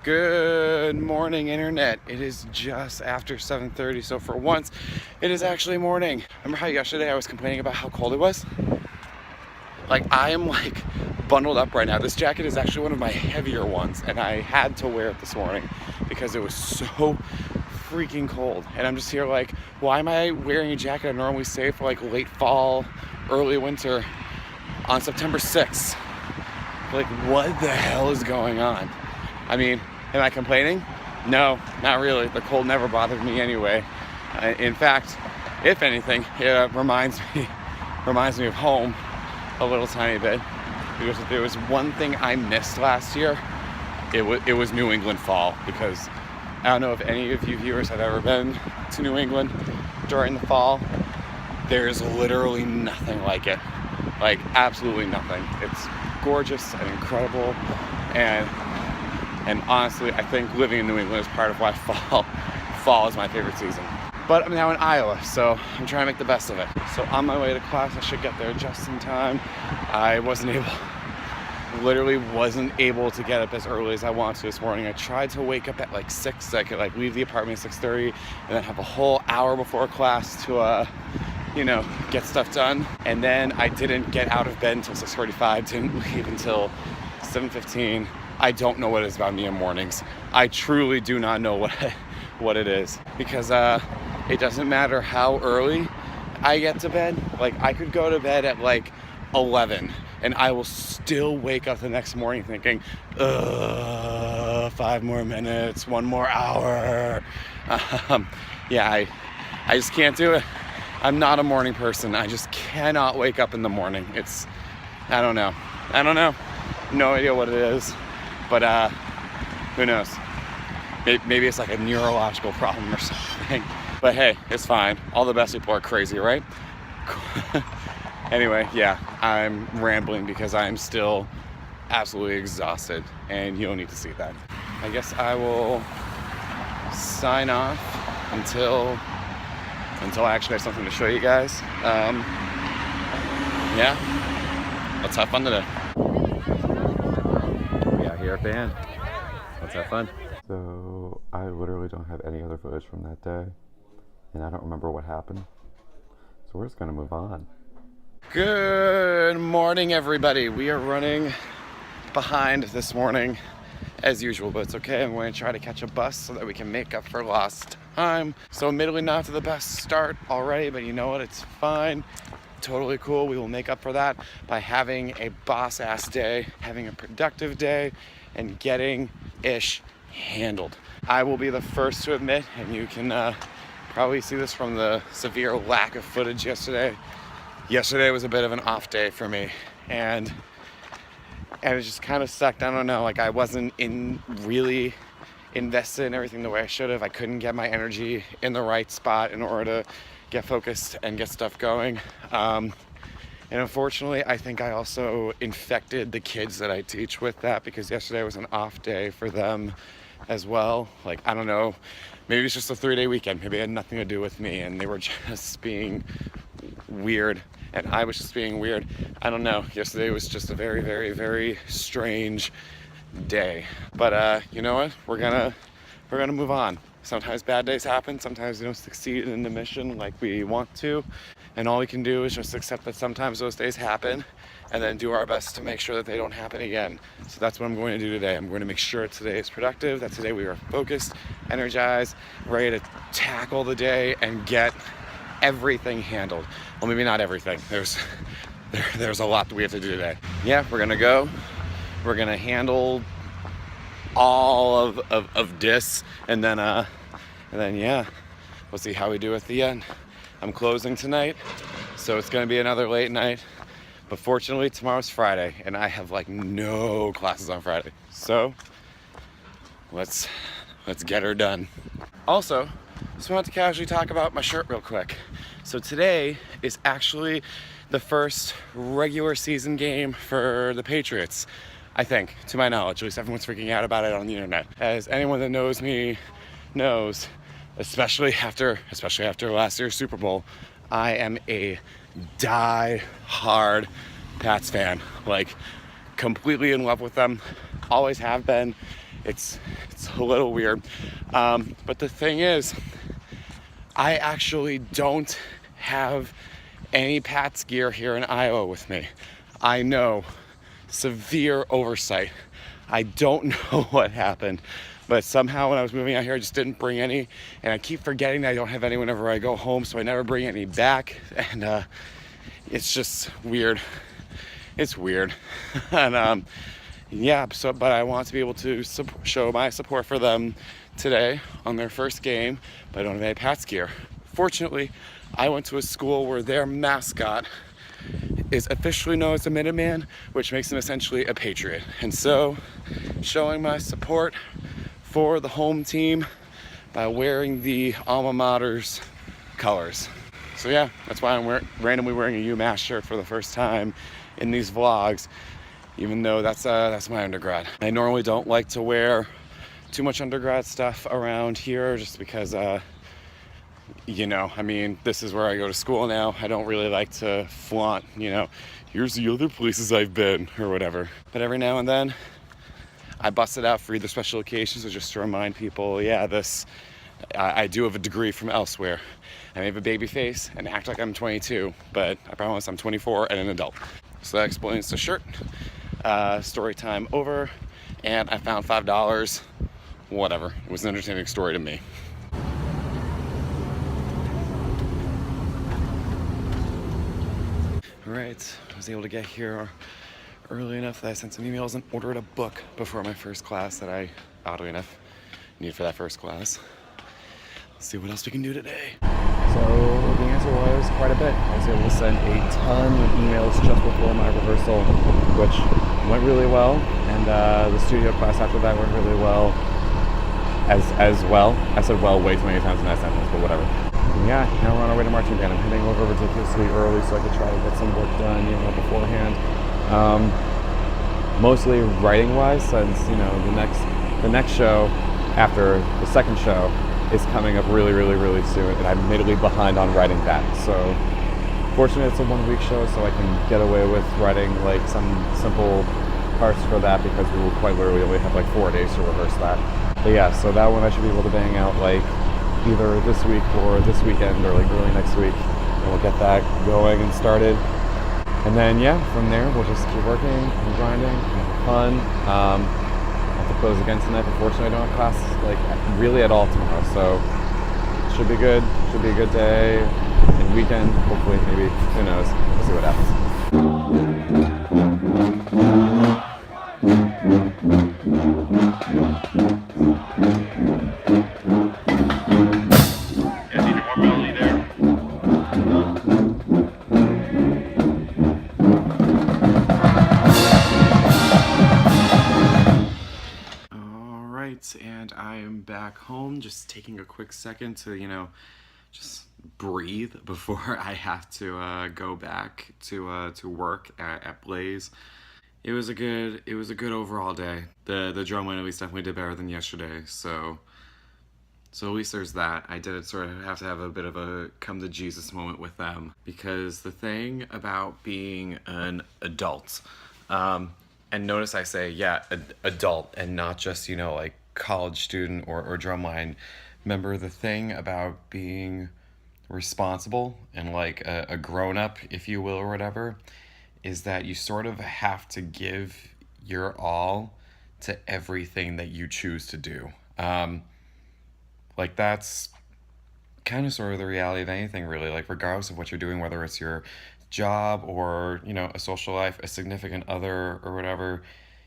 Good morning, internet. It is just after 7:30, so for once, it is actually morning. Remember how yesterday I was complaining about how cold it was? I am bundled up right now. This jacket is actually one of my heavier ones, and I had to wear it this morning because it was so freaking cold. And I'm just here why am I wearing a jacket I normally save for late fall, early winter on September 6th? What the hell is going on? I mean, am I complaining? No, not really. The cold never bothered me anyway. In fact, if anything, it reminds me of home a little tiny bit. Because if there was one thing I missed last year, it was New England fall. Because I don't know if any of you viewers have ever been to New England during the fall. There's literally nothing like it. Absolutely nothing. It's gorgeous and incredible, and honestly, I think living in New England is part of why fall is my favorite season. But I'm now in Iowa, so I'm trying to make the best of it. So on my way to class, I should get there just in time. I literally wasn't able to get up as early as I wanted to this morning. I tried to wake up at 6 so I could leave the apartment at 6:30 and then have a whole hour before class to get stuff done. And then I didn't get out of bed until 6:45, didn't leave until 7:15. I don't know what it is about me in mornings. I truly do not know what it is, because it doesn't matter how early I get to bed. I could go to bed at 11 and I will still wake up the next morning thinking, 5 more minutes, 1 more hour. I just can't do it. I'm not a morning person. I just cannot wake up in the morning. I don't know. No idea what it is, but who knows? Maybe it's a neurological problem or something. But hey, it's fine. All the best people are crazy, right? Anyway, yeah, I'm rambling because I'm still absolutely exhausted, and you don't need to see that. I guess I will sign off until I actually have something to show you guys. Yeah, let's have fun today. We out here at band. Let's have fun. So I literally don't have any other footage from that day, and I don't remember what happened. So we're just gonna move on. Good morning, everybody. We are running behind this morning as usual, but it's okay. I'm going to try to catch a bus so that we can make up for lost time. So admittedly not to the best start already, but you know what? It's fine. Totally cool. We will make up for that by having a boss-ass day, having a productive day, and getting ish handled. I will be the first to admit, and you can probably see this from the severe lack of footage yesterday. Yesterday was a bit of an off day for me, and it just kind of sucked. I don't know, I wasn't really invested in everything the way I should have. I couldn't get my energy in the right spot in order to get focused and get stuff going. And unfortunately, I think I also infected the kids that I teach with that, because yesterday was an off day for them as well. I don't know, maybe it's just a 3-day weekend. Maybe it had nothing to do with me, and they were just being weird, and I was just being weird. I don't know. Yesterday was just a very, very, very strange day. But you know what? We're gonna move on. Sometimes bad days happen. Sometimes we don't succeed in the mission like we want to, and all we can do is just accept that sometimes those days happen, and then do our best to make sure that they don't happen again. So that's what I'm going to do today. I'm going to make sure today is productive, that today we are focused, energized, ready to tackle the day and get everything handled. Well, maybe not everything. There's a lot that we have to do today. Yeah, we're gonna handle all of this, and then yeah, we'll see how we do at the end. I'm closing tonight, so it's gonna be another late night. But fortunately, tomorrow's Friday, and I have no classes on Friday. So let's get her done. Also, just wanted to casually talk about my shirt real quick. So today is actually the first regular season game for the Patriots, I think, to my knowledge. At least everyone's freaking out about it on the internet. As anyone that knows me knows, especially after last year's Super Bowl, I am a die-hard Pats fan. Completely in love with them, always have been, It's a little weird. But the thing is, I actually don't have any Pats gear here in Iowa with me. I know, severe oversight. I don't know what happened, but somehow when I was moving out here, I just didn't bring any, and I keep forgetting that I don't have any whenever I go home, so I never bring any back, and it's just weird. It's weird. And yeah, but I want to be able to show my support for them today on their first game, but I don't have any Pats gear. Fortunately, I went to a school where their mascot is officially known as a Minuteman, which makes him essentially a Patriot. And so, showing my support for the home team by wearing the alma mater's colors. So yeah, that's why I'm randomly wearing a UMass shirt for the first time in these vlogs, even though that's my undergrad. I normally don't like to wear too much undergrad stuff around here just because you know, I mean, this is where I go to school now. I don't really like to flaunt, you know, here's the other places I've been or whatever. But every now and then I bust it out for either special occasions or just to remind people, yeah, I do have a degree from elsewhere. I may have a baby face and act like I'm 22, but I promise I'm 24 and an adult. So that explains the shirt. Story time over, and I found $5. Whatever, it was an entertaining story to me. Alright, I was able to get here early enough that I sent some emails and ordered a book before my first class that I, oddly enough, need for that first class. Let's see what else we can do today. So the answer was quite a bit. I was able to send a ton of emails just before my rehearsal, which went really well, and the studio class after that went really well as well. I said well way too many times in that sentence, but whatever. Yeah, now we're on our way to marching band. I'm heading over ridiculously early so I could try to get some work done, you know, beforehand. Mostly writing-wise, since, you know, the next show after the second show is coming up really soon, and I'm admittedly behind on writing that. So, fortunately, it's a 1-week show, so I can get away with writing like some simple parts for that because we will quite literally only have like 4 days to rehearse that. But yeah, so that one I should be able to bang out like either this week or this weekend or like early next week, and we'll get that going and started. And then yeah, from there we'll just keep working and grinding and have fun. I have to close again tonight, but fortunately I don't have class like really at all tomorrow, so should be good. Should be a good day and weekend. Hopefully, maybe, who knows? We'll see what happens. And I am back home, just taking a quick second to, you know, just breathe before I have to go back to work at Blaze. It was a good overall day. The drumline at least definitely did better than yesterday, so at least there's that. I did sort of have to have a bit of a come to Jesus moment with them, because the thing about being an adult, and notice I say, yeah, adult, and not just, you know, like college student or drumline member, the thing about being responsible and like a grown-up, if you will, or whatever, is that you sort of have to give your all to everything that you choose to do. Like that's kind of sort of the reality of anything, really, like regardless of what you're doing, whether it's your job or, you know, a social life, a significant other or whatever,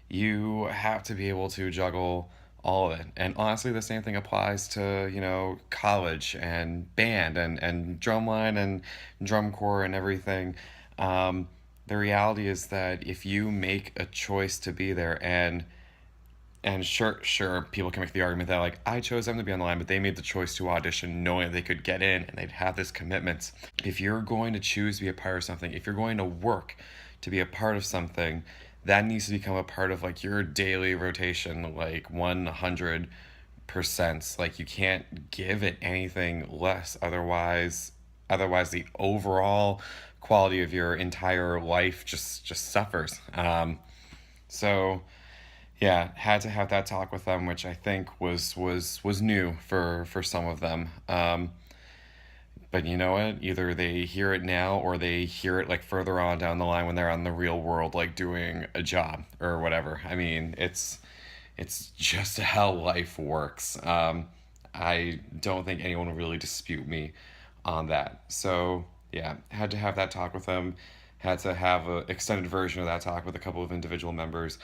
you have to be able to juggle all of it. And honestly, the same thing applies to, you know, college and band and drumline and drum corps and everything. The reality is that if you make a choice to be there, and sure, people can make the argument that like, I chose them to be on the line, but they made the choice to audition knowing they could get in and they'd have this commitment. If you're going to choose to be a part of something, if you're going to work to be a part of something, that needs to become a part of like your daily rotation, like 100%. Like you can't give it anything less, otherwise the overall quality of your entire life just suffers. So yeah, had to have that talk with them, which I think was new for some of them. But you know what? Either they hear it now or they hear it like further on down the line when they're on the real world, like doing a job or whatever. I mean, it's just how life works. I don't think anyone will really dispute me on that. So yeah, had to have that talk with them. Had to have an extended version of that talk with a couple of individual members.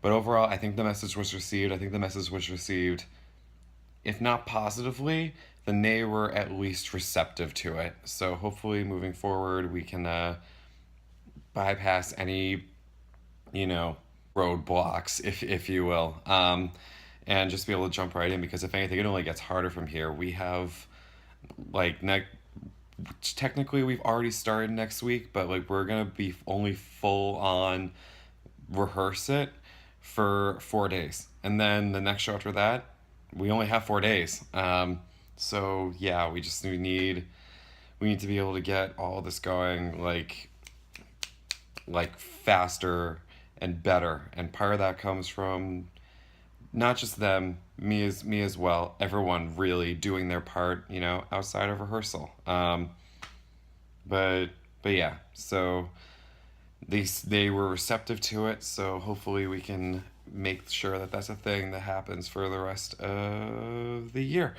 But overall, I think the message was received. I think the message was received, if not positively, then they were at least receptive to it. So hopefully, moving forward, we can bypass any, you know, roadblocks, if you will, and just be able to jump right in. Because if anything, it only gets harder from here. We have like technically we've already started next week, but like we're gonna be only full on rehearse it for 4 days, and then the next show after that, we only have 4 days. So yeah, we need to be able to get all this going like faster and better, and part of that comes from not just them, me as well, everyone really doing their part, outside of rehearsal. But yeah, so they were receptive to it, so hopefully we can make sure that that's a thing that happens for the rest of the year.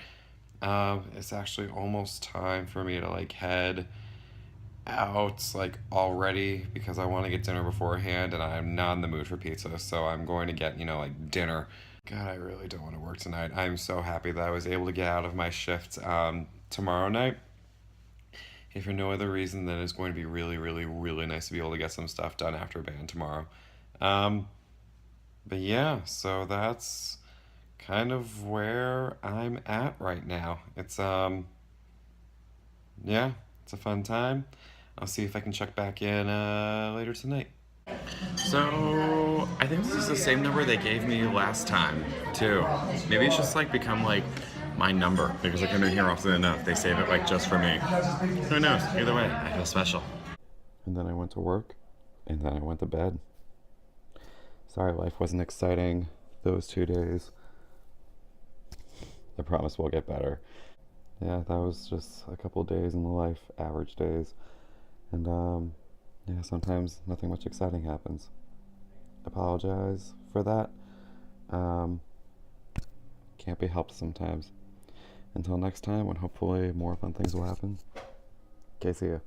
It's actually almost time for me to like head out like already because I want to get dinner beforehand and I'm not in the mood for pizza, so I'm going to get, like dinner. God, I really don't want to work tonight. I'm so happy that I was able to get out of my shift tomorrow night. If for no other reason than it's going to be really, really, really nice to be able to get some stuff done after band tomorrow. Um, but yeah, so that's kind of where I'm at right now. Yeah, it's a fun time. I'll see if I can check back in later tonight. So I think this is the same number they gave me last time too. Maybe it's just like become like my number because I come in here often enough. They save it like just for me. Who knows? Either way, I feel special. And then I went to work, and then I went to bed. Sorry, life wasn't exciting those 2 days. I promise we'll get better. Yeah, that was just a couple days in the life, average days. And yeah, sometimes nothing much exciting happens. Apologize for that. Can't be helped sometimes. Until next time, when hopefully more fun things will happen. Okay, see ya.